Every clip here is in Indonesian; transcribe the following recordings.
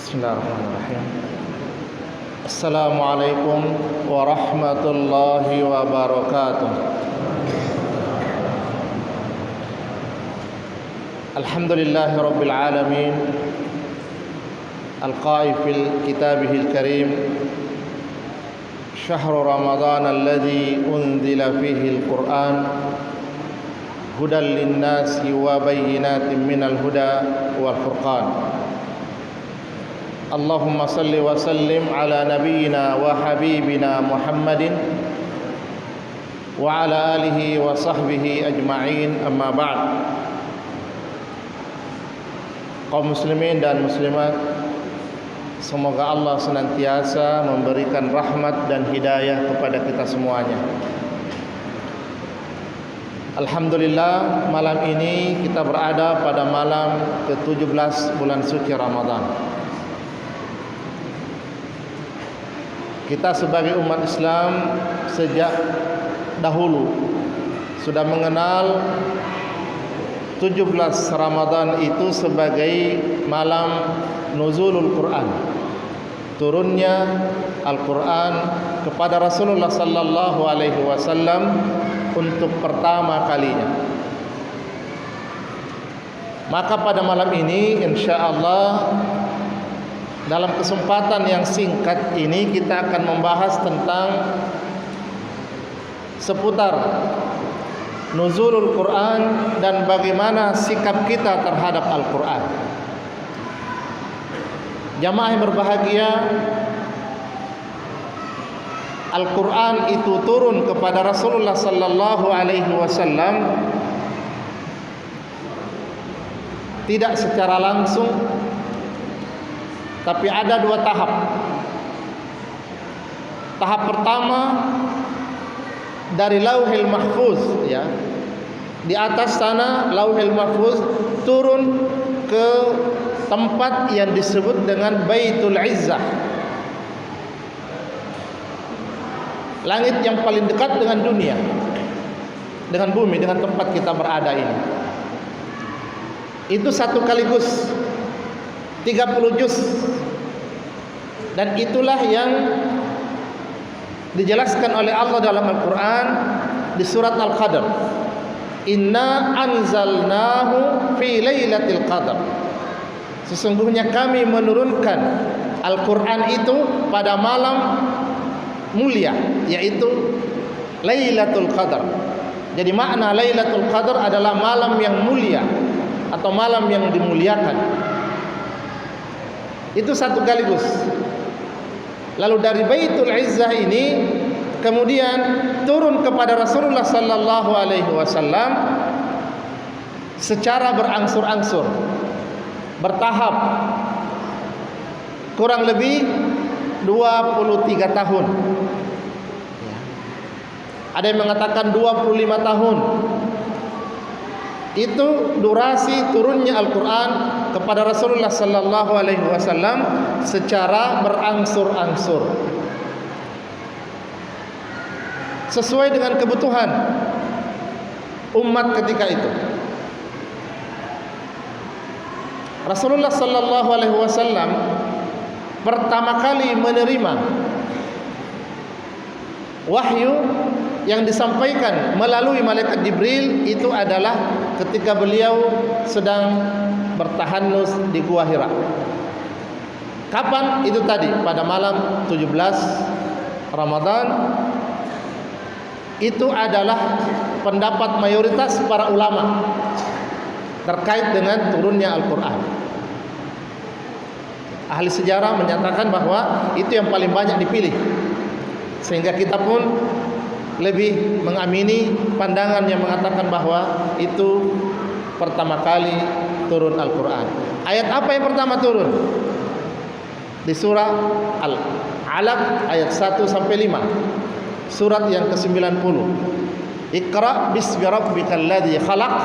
Bismillahirrahmanirrahim. Assalamualaikum warahmatullahi wabarakatuh. Alhamdulillahi rabbil alamin. Al-qa'i fil kitabihil karim. Syahru Ramadan alladzi unzila fihi al-Qur'an hudan lin-nasi wa bayyinatin minal huda wal furqan. Allahumma salli wa sallim ala nabiyyina wa habibina Muhammadin wa ala alihi wa sahbihi ajma'in, amma ba'd. Kaum muslimin dan muslimat, semoga Allah senantiasa memberikan rahmat dan hidayah kepada kita semuanya. Alhamdulillah, malam ini kita berada pada malam ke-17 bulan suci Ramadan. Kita sebagai umat Islam sejak dahulu sudah mengenal 17 Ramadan itu sebagai malam nuzulul Quran, turunnya Al-Quran kepada Rasulullah sallallahu alaihi wasallam untuk pertama kalinya. Maka pada malam ini insyaallah dalam kesempatan yang singkat ini kita akan membahas tentang seputar nuzulul Quran dan bagaimana sikap kita terhadap Al-Quran. Jamaah yang berbahagia, Al-Quran itu turun kepada Rasulullah sallallahu alaihi wasallam tidak secara langsung, tapi ada dua tahap. Tahap pertama dari Lauhil Mahfuz, ya. Di atas sana Lauhil Mahfuz turun ke tempat yang disebut dengan Baitul Izzah. Langit yang paling dekat dengan dunia, dengan bumi, dengan tempat kita berada ini. Itu satu kaligus 30 juz. Dan itulah yang dijelaskan oleh Allah dalam Al-Quran di surat Al-Qadr. Inna anzalnahu fi lailatul qadr. Sesungguhnya kami menurunkan Al-Quran itu pada malam mulia, yaitu Lailatul Qadar. Jadi makna Lailatul Qadar adalah malam yang mulia atau malam yang dimuliakan. Itu satu kaligus. Lalu dari Baitul Izzah ini kemudian turun kepada Rasulullah sallallahu alaihi wasallam secara berangsur-angsur, bertahap, kurang lebih 23 tahun. Ada yang mengatakan 25 tahun. Itu durasi turunnya Al-Quran kepada Rasulullah sallallahu alaihi wasallam secara berangsur-angsur, sesuai dengan kebutuhan umat ketika itu. Rasulullah sallallahu alaihi wasallam pertama kali menerima wahyu yang disampaikan melalui malaikat Jibril itu adalah ketika beliau sedang bertahannus di Gua Hira. Kapan? Itu tadi pada malam 17 Ramadan. Itu adalah pendapat mayoritas para ulama terkait dengan turunnya Al-Quran. Ahli sejarah menyatakan bahwa itu yang paling banyak dipilih, sehingga kita pun lebih mengamini pandangan yang mengatakan bahwa itu pertama kali turun Al-Quran. Ayat apa yang pertama turun? Di surah Al-Alaq ayat 1 sampai 5. Surat yang ke-90. Iqra bismi rabbikal ladzi khalaq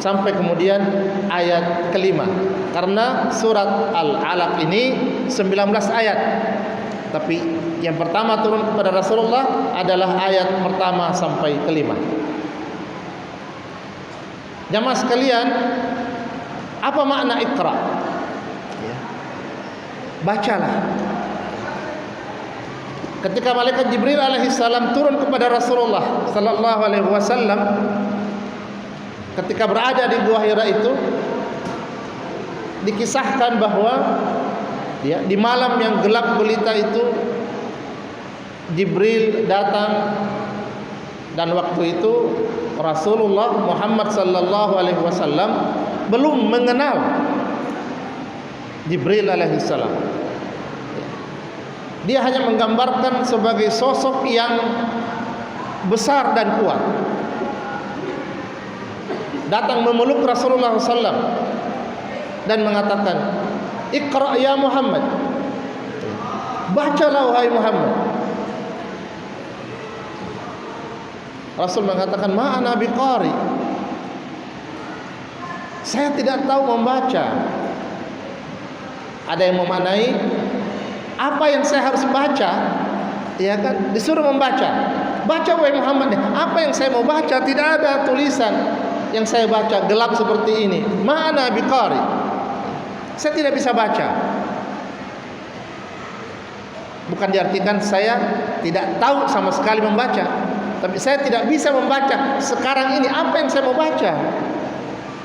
sampai kemudian ayat kelima. Karena surat Al-Alaq ini 19 ayat, tapi yang pertama turun kepada Rasulullah adalah ayat pertama sampai kelima. Jamaah sekalian, apa makna Iqra? bacalah. Ketika malaikat Jibril alaihissalam turun kepada Rasulullah sallallahu alaihi wasallam ketika berada di Gua Hira itu, dikisahkan bahwa di malam yang gelap gulita itu Jibril datang, dan waktu itu Rasulullah Muhammad sallallahu alaihi wasallam belum mengenal Jibril alaihissalam. Dia hanya menggambarkan sebagai sosok yang besar dan kuat. Datang memeluk Rasulullah SAW dan mengatakan, "Iqra ya Muhammad." Bacalah wahai Muhammad. Rasul mengatakan, "Ma ana biqari." Saya tidak tahu membaca. Ada yang memaknai, apa yang saya harus baca? Ya kan, disuruh membaca. Baca wahai Muhammad. Apa yang saya mau baca? Tidak ada tulisan yang saya baca, gelap seperti ini. Ma ana biqari. Saya tidak bisa baca. Bukan diartikan saya tidak tahu sama sekali membaca, tapi saya tidak bisa membaca sekarang ini. Apa yang saya mau baca?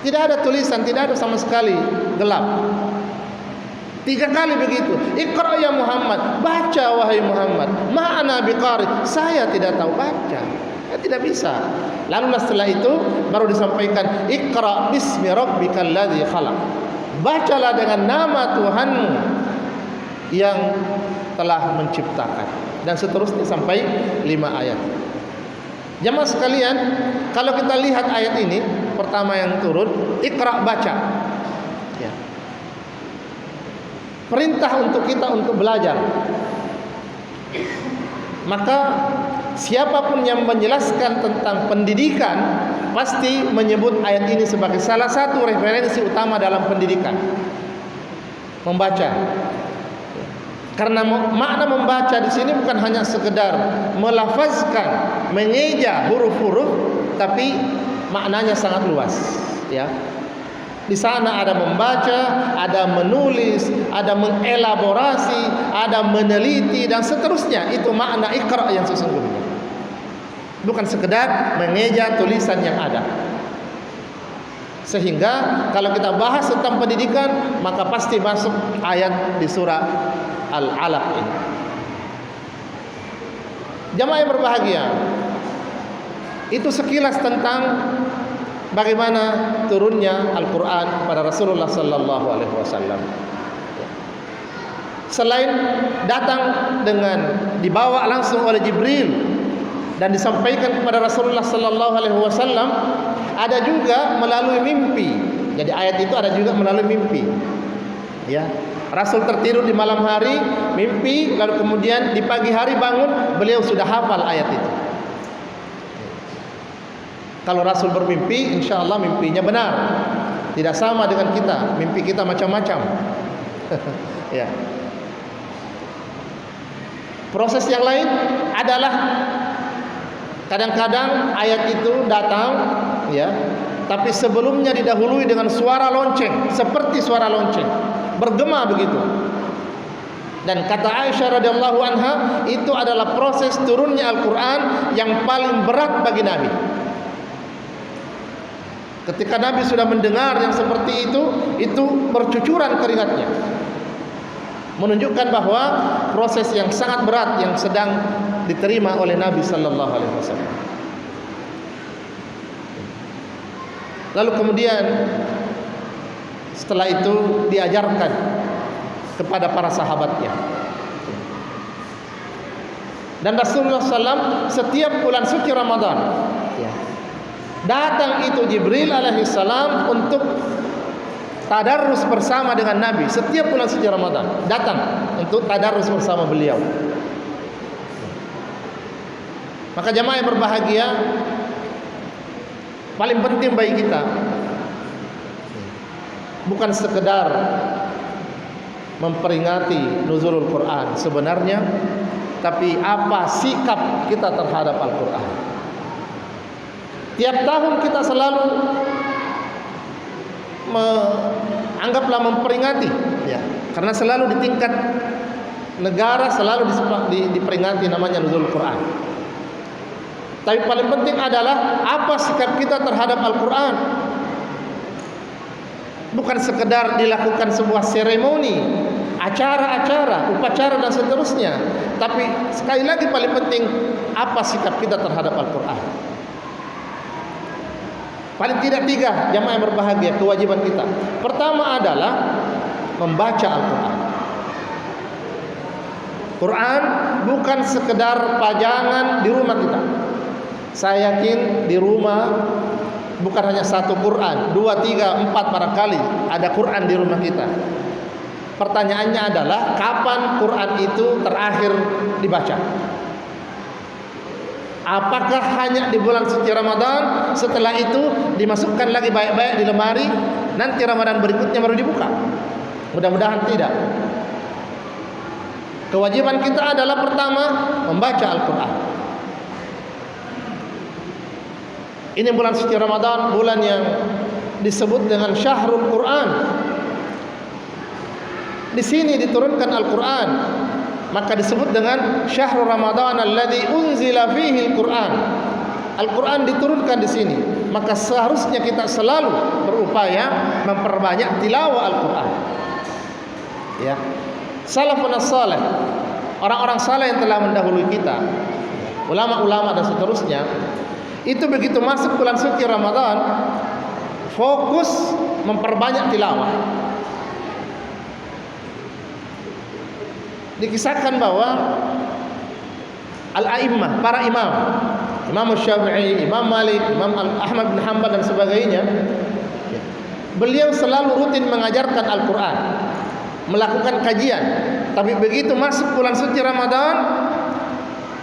Tidak ada tulisan, tidak ada sama sekali, gelap. 3 kali begitu. Iqra ya Muhammad, baca wahai Muhammad. Ma ana biqari, saya tidak tahu baca. Saya tidak bisa. Lalu setelah itu baru disampaikan, Iqra bismi rabbikal ladzi khalaq. Bacalah dengan nama Tuhanmu yang telah menciptakan, dan seterusnya sampai 5 ayat. Jamaah sekalian, kalau kita lihat ayat ini, pertama yang turun, Iqra, baca. Ya. Perintah untuk kita untuk belajar. Maka siapapun yang menjelaskan tentang pendidikan pasti menyebut ayat ini sebagai salah satu referensi utama dalam pendidikan. Membaca. Karena makna membaca di sini bukan hanya sekedar melafazkan, mengeja huruf-huruf, tapi maknanya sangat luas, ya. Di sana ada membaca, ada menulis, ada mengelaborasi, ada meneliti, dan seterusnya. Itu makna Iqra yang sesungguhnya. Bukan sekedar mengeja tulisan yang ada. Sehingga kalau kita bahas tentang pendidikan, maka pasti masuk ayat di surah Al-Alaq ini. Jamaah yang berbahagia, itu sekilas tentang bagaimana turunnya Al-Quran kepada Rasulullah sallallahu alaihi wasallam. Selain datang dengan dibawa langsung oleh Jibril dan disampaikan kepada Rasulullah sallallahu alaihi wasallam, ada juga melalui mimpi. Jadi ayat itu ada juga melalui mimpi. Ya, Rasul tertidur di malam hari, mimpi, lalu kemudian di pagi hari bangun, beliau sudah hafal ayat itu. Kalau Rasul bermimpi, insya Allah mimpinya benar. Tidak sama dengan kita, mimpi kita macam-macam. Ya. Proses yang lain adalah kadang-kadang ayat itu datang, ya, tapi sebelumnya didahului dengan suara lonceng, seperti suara lonceng, bergema begitu. Dan kata Aisyah radhiyallahu anha, itu adalah proses turunnya Al-Quran yang paling berat bagi Nabi. Ketika Nabi sudah mendengar yang seperti itu bercucuran keringatnya, menunjukkan bahwa proses yang sangat berat yang sedang diterima oleh Nabi sallallahu alaihi wasallam. Lalu kemudian setelah itu diajarkan kepada para sahabatnya. Dan Rasulullah SAW setiap bulan suci Ramadan, ya, datang itu Jibril alaihissalam untuk tadarrus bersama dengan Nabi. Setiap bulan suci Ramadan datang untuk tadarrus bersama beliau. Maka jamaah yang berbahagia, paling penting bagi kita bukan sekedar memperingati nuzulul Quran sebenarnya, tapi apa sikap kita terhadap Al-Quran. Tiap tahun kita selalu anggaplah memperingati, ya, Karena selalu di tingkat negara selalu diperingati namanya nuzul Quran. Tapi paling penting adalah apa sikap kita terhadap Al-Quran. Bukan sekedar dilakukan sebuah seremoni, acara-acara, upacara dan seterusnya. Tapi sekali lagi paling penting apa sikap kita terhadap Al-Quran. Paling tidak 3 jamaah yang berbahagia kewajiban kita. Pertama adalah membaca Al-Quran. Quran bukan sekedar pajangan di rumah kita. Saya yakin di rumah bukan hanya 1 Quran, 2, 3, 4 barangkali ada Quran di rumah kita. Pertanyaannya adalah kapan Quran itu terakhir dibaca? Apakah hanya di bulan suci Ramadan, setelah itu dimasukkan lagi baik-baik di lemari, nanti Ramadan berikutnya baru dibuka? Mudah-mudahan tidak. Kewajiban kita adalah pertama membaca Al-Quran. Ini bulan suci Ramadan, bulan yang disebut dengan Syahrul Quran. Di sini diturunkan Al-Quran, maka disebut dengan Syahrul Ramadan alladzi unzila fihi Al-Quran. Al-Quran diturunkan di sini, maka seharusnya kita selalu berupaya memperbanyak tilawah Al-Quran. Ya, salafun as-salih, orang-orang saleh yang telah mendahului kita, ulama-ulama dan seterusnya, itu begitu masuk bulan suci Ramadan, fokus memperbanyak tilawah. Dikisahkan bahwa al-a'immah, para imam, Imam Syafi'i, Imam Malik, Imam Ahmad bin Hanbal dan sebagainya, beliau selalu rutin mengajarkan Al-Quran, melakukan kajian. Tapi begitu masuk bulan suci Ramadan,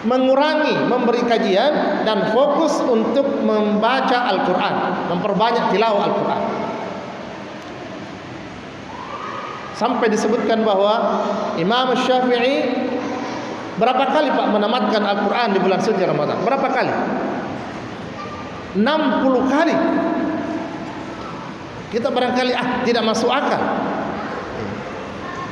mengurangi memberi kajian dan fokus untuk membaca Al-Quran, memperbanyak tilawah Al-Quran. Sampai disebutkan bahwa Imam Syafi'i berapa kali Pak menamatkan Al-Quran di bulan suci Ramadan? Berapa kali? 60 kali. Kita barangkali tidak masuk akal.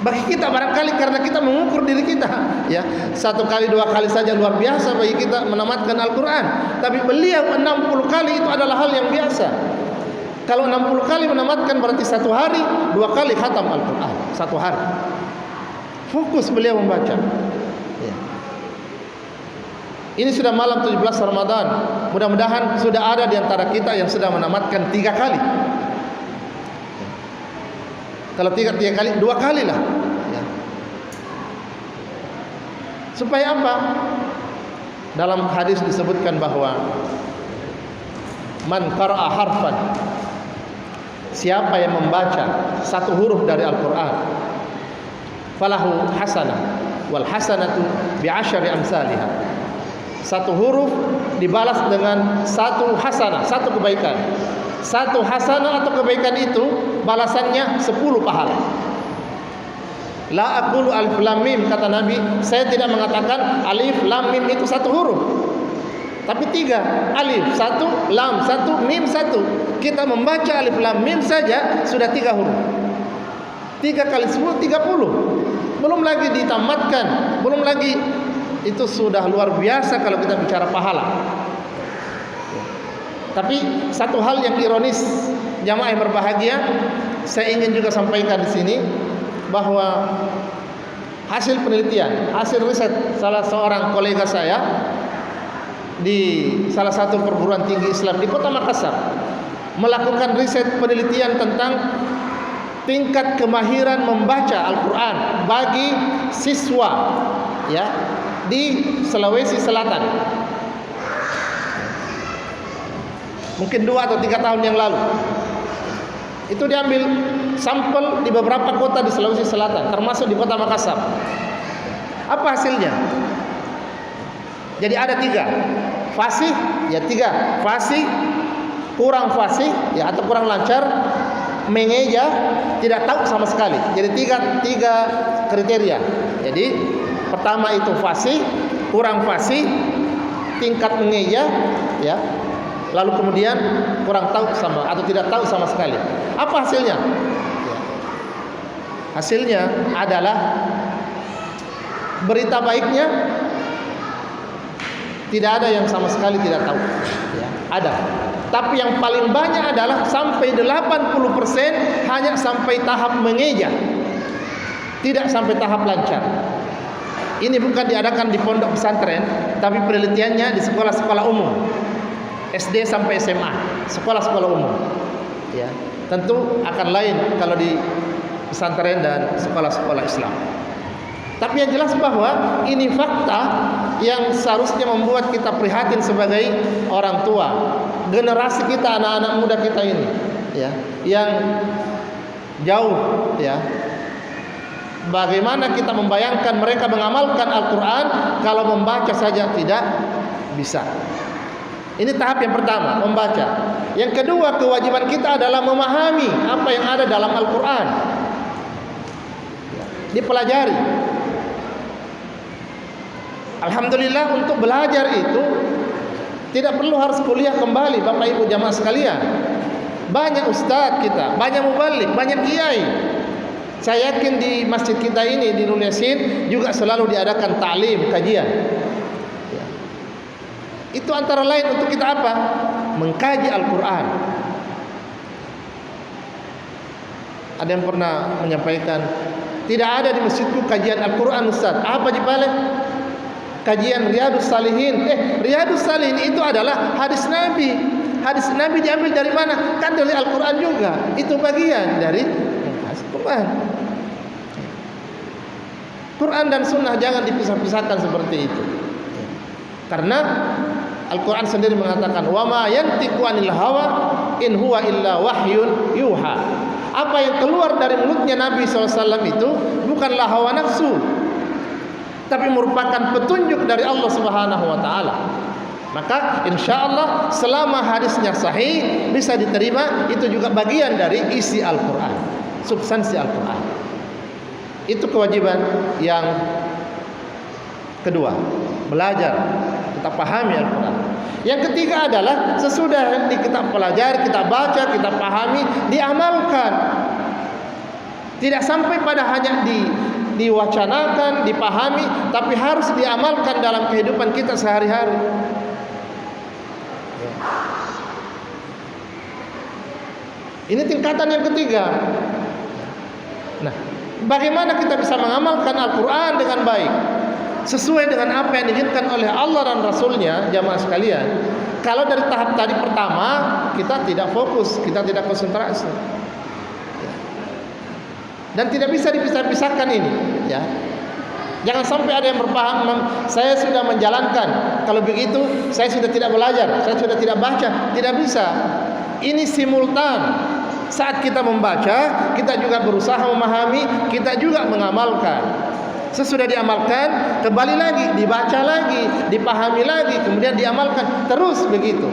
Bagi kita barangkali karena kita mengukur diri kita, ya, 1 kali 2 kali saja luar biasa bagi kita menamatkan Al-Quran. Tapi beliau 60 kali itu adalah hal yang biasa. Kalau 60 kali menamatkan berarti 1 hari 2 kali khatam Al-Quran 1 hari. Fokus beliau membaca. Ya. Ini sudah malam 17 Ramadan. Mudah-mudahan sudah ada di antara kita yang sudah menamatkan 3 kali. Kalau 3 kali, 2 kali lah. Ya. Supaya apa? Dalam hadis disebutkan bahwa man qara'a harfan, siapa yang membaca 1 huruf dari Al-Quran, falahu hasanah wal hasanatu bi'asyri amsalihha. 1 huruf dibalas dengan 1 hasanah, 1 kebaikan. 1 hasanah atau kebaikan itu balasannya 10 pahala. La aqulu alif lam mim, kata Nabi, saya tidak mengatakan alif lam mim itu 1 huruf, tapi 3, alif 1, lam 1, mim 1. Kita membaca alif lam mim saja sudah 3 huruf. 3 kali 10 30. Belum lagi ditamatkan, belum lagi, itu sudah luar biasa kalau kita bicara pahala. Tapi satu hal yang ironis, jamaah yang berbahagia, saya ingin juga sampaikan di sini bahwa hasil penelitian, hasil riset salah seorang kolega saya di salah satu perguruan tinggi Islam di Kota Makassar melakukan riset penelitian tentang tingkat kemahiran membaca Al-Quran bagi siswa, ya, di Sulawesi Selatan. Mungkin 2 atau 3 tahun yang lalu. Itu diambil sampel di beberapa kota di Sulawesi Selatan, termasuk di Kota Makassar. Apa hasilnya? Jadi ada 3. Fasih, ya 3. Fasih, kurang fasih, ya, atau kurang lancar, mengeja, tidak tahu sama sekali. Jadi 3 kriteria. Jadi pertama itu fasih, kurang fasih, tingkat mengeja, ya. Lalu kemudian kurang tahu sama atau tidak tahu sama sekali. Apa hasilnya? Ya. Hasilnya adalah berita baiknya tidak ada yang sama sekali tidak tahu. Ya, ada. Tapi yang paling banyak adalah sampai 80% hanya sampai tahap mengeja. Tidak sampai tahap lancar. Ini bukan diadakan di pondok pesantren, tapi penelitiannya di sekolah-sekolah umum. SD sampai SMA, sekolah-sekolah umum. Ya, tentu akan lain kalau di pesantren dan sekolah-sekolah Islam. Tapi yang jelas bahwa ini fakta yang seharusnya membuat kita prihatin sebagai orang tua, generasi kita, anak-anak muda kita ini, ya, yang jauh, ya. Bagaimana kita membayangkan mereka mengamalkan Al-Quran kalau membaca saja tidak bisa. Ini tahap yang pertama, membaca. Yang kedua, kewajiban kita adalah memahami apa yang ada dalam Al-Quran, dipelajari. Alhamdulillah, untuk belajar itu tidak perlu harus kuliah kembali, Bapak Ibu jamaah sekalian. Banyak ustadz kita, banyak mubalik, banyak kiai. Saya yakin di masjid kita ini di Nurul Yasin juga selalu diadakan ta'lim, kajian. Ya. Itu antara lain untuk kita apa? Mengkaji Al-Quran. Ada yang pernah menyampaikan, tidak ada di masjidku kajian Al-Quran Ustaz. Apa dibalik? Kajian Riyadus Salihin. Riyadus Salihin itu adalah hadis Nabi. Hadis Nabi diambil dari mana? Kan dari Al-Quran juga. Itu bagian dari Al-Quran. Quran dan Sunnah jangan dipisah-pisahkan seperti itu. Karena Al-Quran sendiri mengatakan, wa ma yantiqu anil hawa in huwa illa wahyun yuha. Apa yang keluar dari mulutnya Nabi SAW itu bukanlah hawa nafsu, tapi merupakan petunjuk dari Allah Subhanahu wa taala. Maka insya Allah selama hadisnya sahih bisa diterima, itu juga bagian dari isi Al-Quran, substansi Al-Quran. Itu kewajiban yang kedua, belajar, kita pahami Al-Quran. Yang ketiga adalah sesudah kita pelajari, kita baca, kita pahami, diamalkan. Tidak sampai pada hanya diwacanakan, dipahami, tapi harus diamalkan dalam kehidupan kita sehari-hari. Ini tingkatan yang ketiga. Nah, bagaimana kita bisa mengamalkan Al-Quran dengan baik, sesuai dengan apa yang diinginkan oleh Allah dan Rasulnya, jamaah sekalian? Kalau dari tahap tadi pertama kita tidak fokus, kita tidak konsentrasi, dan tidak bisa dipisah-pisahkan ini, ya. Jangan sampai ada yang berpaham, saya sudah menjalankan, kalau begitu saya sudah tidak belajar, saya sudah tidak baca. Tidak bisa. Ini simultan. Saat kita membaca, kita juga berusaha memahami, kita juga mengamalkan. Sesudah diamalkan, kembali lagi, dibaca lagi, dipahami lagi, kemudian diamalkan, terus begitu.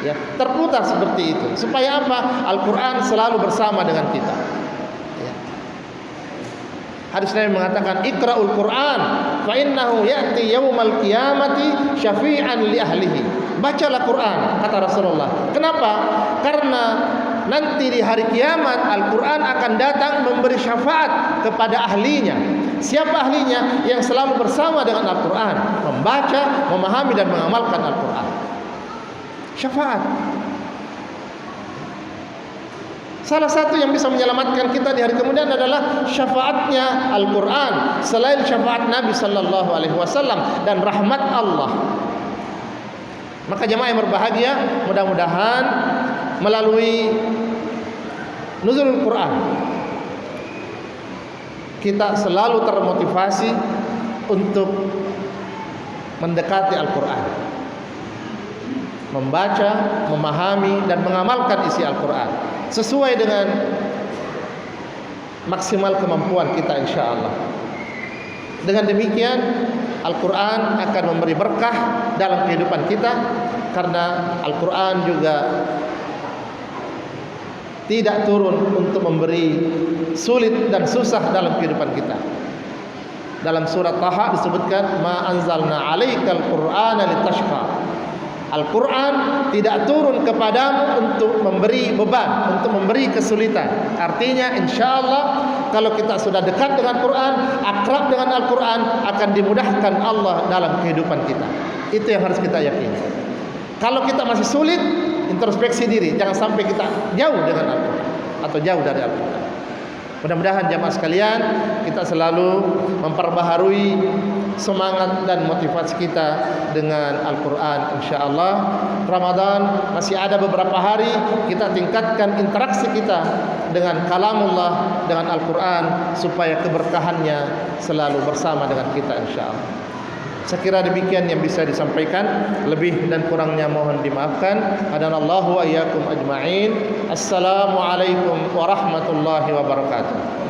Ya, terputar seperti itu. Supaya apa? Al-Quran selalu bersama dengan kita. Ya. Hadis Nabi mengatakan, Iqra'ul Quran, fa innahu ya'ti yawmal qiyamati syafi'an li ahlihi. Bacalah Quran, kata Rasulullah. Kenapa? Karena nanti di hari kiamat Al-Quran akan datang memberi syafaat kepada ahlinya. Siapa ahlinya? Yang selalu bersama dengan Al-Quran, membaca, memahami dan mengamalkan Al-Quran. Syafaat. Salah satu yang bisa menyelamatkan kita di hari kemudian adalah syafaatnya Al-Quran, selain syafaat Nabi Sallallahu Alaihi Wasallam dan rahmat Allah. Maka jemaah yang berbahagia, mudah-mudahan melalui nuzulul Quran kita selalu termotivasi untuk mendekati Al-Quran, membaca, memahami dan mengamalkan isi Al-Quran sesuai dengan maksimal kemampuan kita, insya Allah. Dengan demikian Al-Quran akan memberi berkah dalam kehidupan kita, karena Al-Quran juga tidak turun untuk memberi sulit dan susah dalam kehidupan kita. Dalam surat Taha disebutkan, ma anzalna 'alaikal Qur'ana litashqa. Al-Quran tidak turun kepadamu untuk memberi beban, untuk memberi kesulitan. Artinya insya Allah kalau kita sudah dekat dengan Quran, akrab dengan Al-Quran, akan dimudahkan Allah dalam kehidupan kita. Itu yang harus kita yakini. Kalau kita masih sulit, introspeksi diri, jangan sampai kita jauh dengan Al-Quran atau jauh dari Al-Quran. Mudah-mudahan jamaah sekalian, kita selalu memperbaharui semangat dan motivasi kita dengan Al-Quran. InsyaAllah Ramadan masih ada beberapa hari, kita tingkatkan interaksi kita dengan kalamullah, dengan Al-Quran, supaya keberkahannya selalu bersama dengan kita insyaAllah. Saya kira demikian yang bisa disampaikan. Lebih dan kurangnya mohon dimaafkan. Hadanallahu wa iyyakum ajma'in. Assalamualaikum warahmatullahi wabarakatuh.